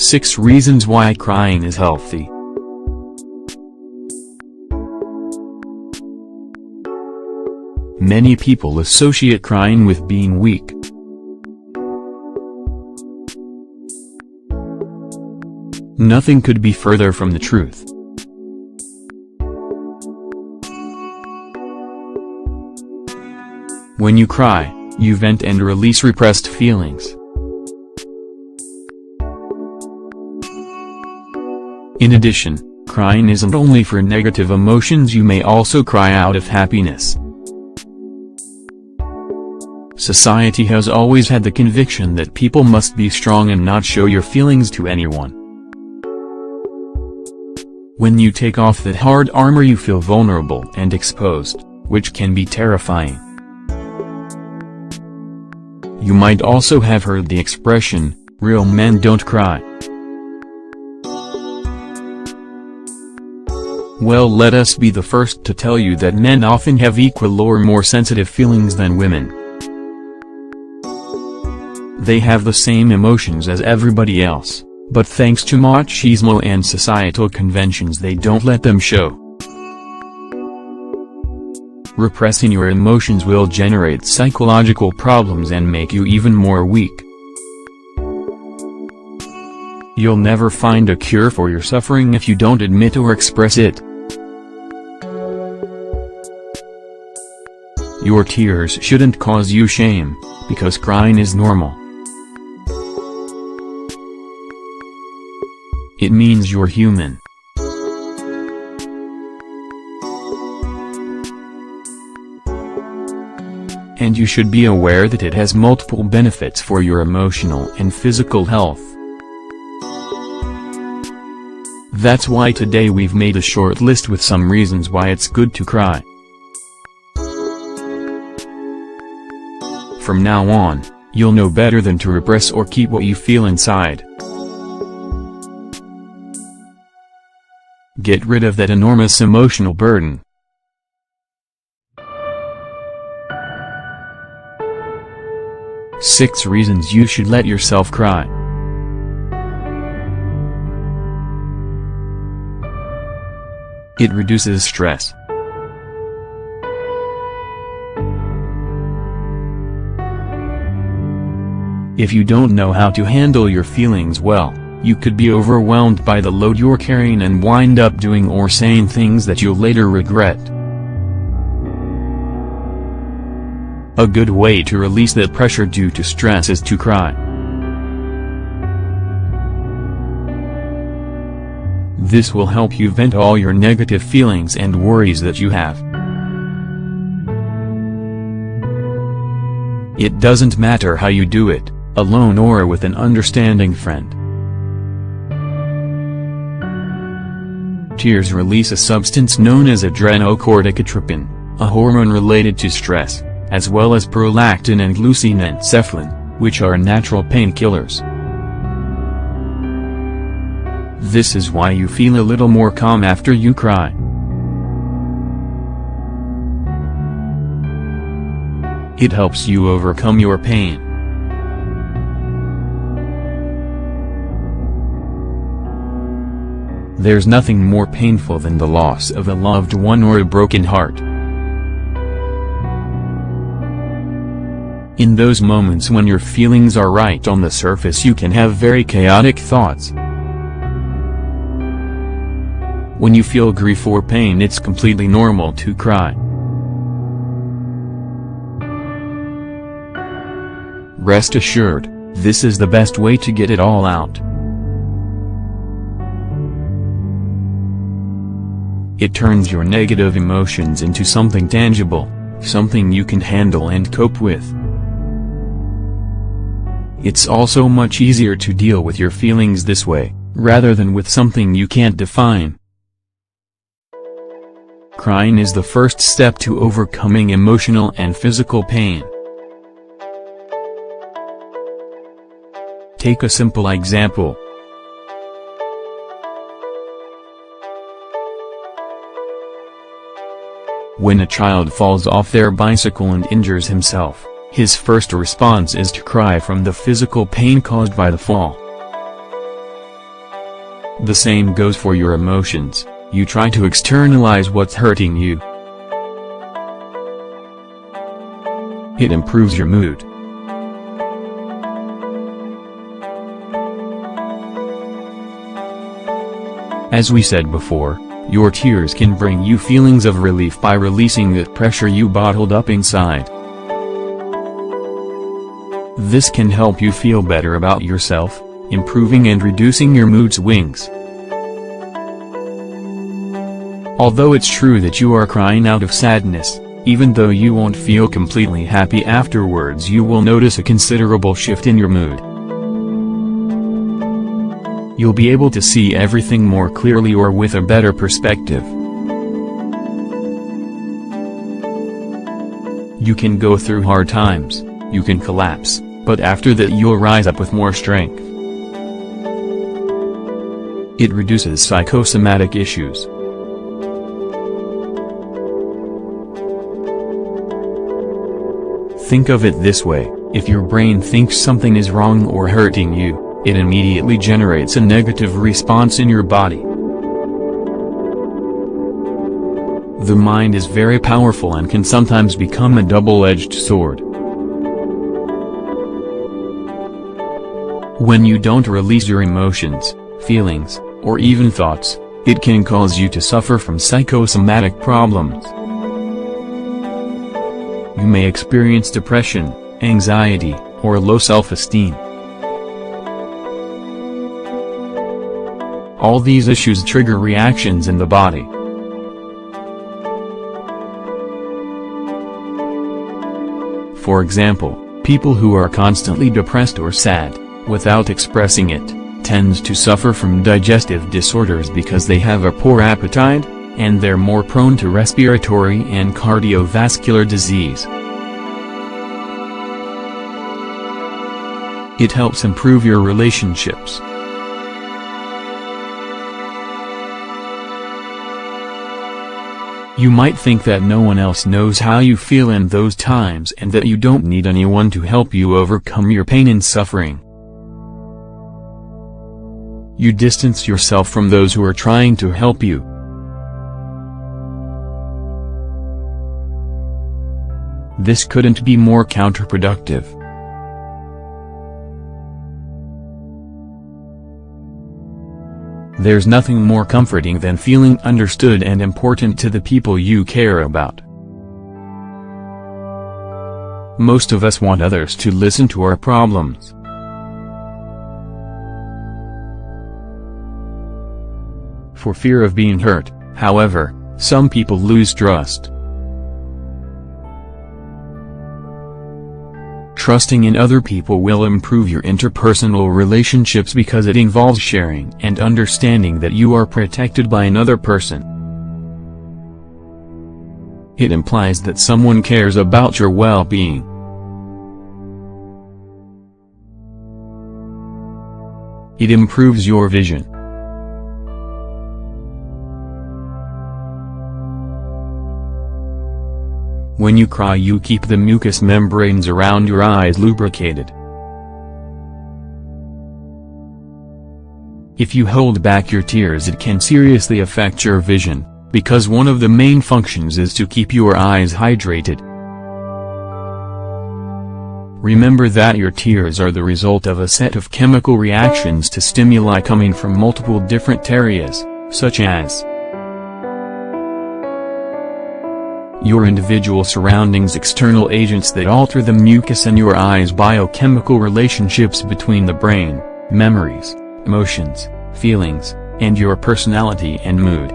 6 reasons why crying is healthy. Many people associate crying with being weak. Nothing could be further from the truth. When you cry, you vent and release repressed feelings. In addition, crying isn't only for negative emotions, you may also cry out of happiness. Society has always had the conviction that people must be strong and not show your feelings to anyone. When you take off that hard armor, you feel vulnerable and exposed, which can be terrifying. You might also have heard the expression, "Real men don't cry." Well, let us be the first to tell you that men often have equal or more sensitive feelings than women. They have the same emotions as everybody else, but thanks to machismo and societal conventions they don't let them show. Repressing your emotions will generate psychological problems and make you even more weak. You'll never find a cure for your suffering if you don't admit or express it. Your tears shouldn't cause you shame, because crying is normal. It means you're human. And you should be aware that it has multiple benefits for your emotional and physical health. That's why today we've made a short list with some reasons why it's good to cry. From now on, you'll know better than to repress or keep what you feel inside. Get rid of that enormous emotional burden. Six reasons you should let yourself cry. It reduces stress. If you don't know how to handle your feelings well, you could be overwhelmed by the load you're carrying and wind up doing or saying things that you'll later regret. A good way to release that pressure due to stress is to cry. This will help you vent all your negative feelings and worries that you have. It doesn't matter how you do it, alone or with an understanding friend. Tears release a substance known as adrenocorticotropin, a hormone related to stress, as well as prolactin and leucoencephalin, which are natural painkillers. This is why you feel a little more calm after you cry. It helps you overcome your pain. There's nothing more painful than the loss of a loved one or a broken heart. In those moments when your feelings are right on the surface, you can have very chaotic thoughts. When you feel grief or pain, it's completely normal to cry. Rest assured, this is the best way to get it all out. It turns your negative emotions into something tangible, something you can handle and cope with. It's also much easier to deal with your feelings this way, rather than with something you can't define. Crying is the first step to overcoming emotional and physical pain. Take a simple example. When a child falls off their bicycle and injures himself, his first response is to cry from the physical pain caused by the fall. The same goes for your emotions. You try to externalize what's hurting you. It improves your mood. As we said before, your tears can bring you feelings of relief by releasing that pressure you bottled up inside. This can help you feel better about yourself, improving and reducing your mood swings. Although it's true that you are crying out of sadness, even though you won't feel completely happy afterwards, you will notice a considerable shift in your mood. You'll be able to see everything more clearly or with a better perspective. You can go through hard times, you can collapse, but after that you'll rise up with more strength. It reduces psychosomatic issues. Think of it this way: if your brain thinks something is wrong or hurting you, it immediately generates a negative response in your body. The mind is very powerful and can sometimes become a double-edged sword. When you don't release your emotions, feelings, or even thoughts, it can cause you to suffer from psychosomatic problems. You may experience depression, anxiety, or low self-esteem. All these issues trigger reactions in the body. For example, people who are constantly depressed or sad, without expressing it, tends to suffer from digestive disorders because they have a poor appetite, and they're more prone to respiratory and cardiovascular disease. It helps improve your relationships. You might think that no one else knows how you feel in those times and that you don't need anyone to help you overcome your pain and suffering. You distance yourself from those who are trying to help you. This couldn't be more counterproductive. There's nothing more comforting than feeling understood and important to the people you care about. Most of us want others to listen to our problems. For fear of being hurt, however, some people lose trust. Trusting in other people will improve your interpersonal relationships because it involves sharing and understanding that you are protected by another person. It implies that someone cares about your well-being. It improves your vision. When you cry, you keep the mucous membranes around your eyes lubricated. If you hold back your tears, it can seriously affect your vision, because one of the main functions is to keep your eyes hydrated. Remember that your tears are the result of a set of chemical reactions to stimuli coming from multiple different areas, such as your individual surroundings, external agents that alter the mucus in your eyes, biochemical relationships between the brain, memories, emotions, feelings, and your personality and mood.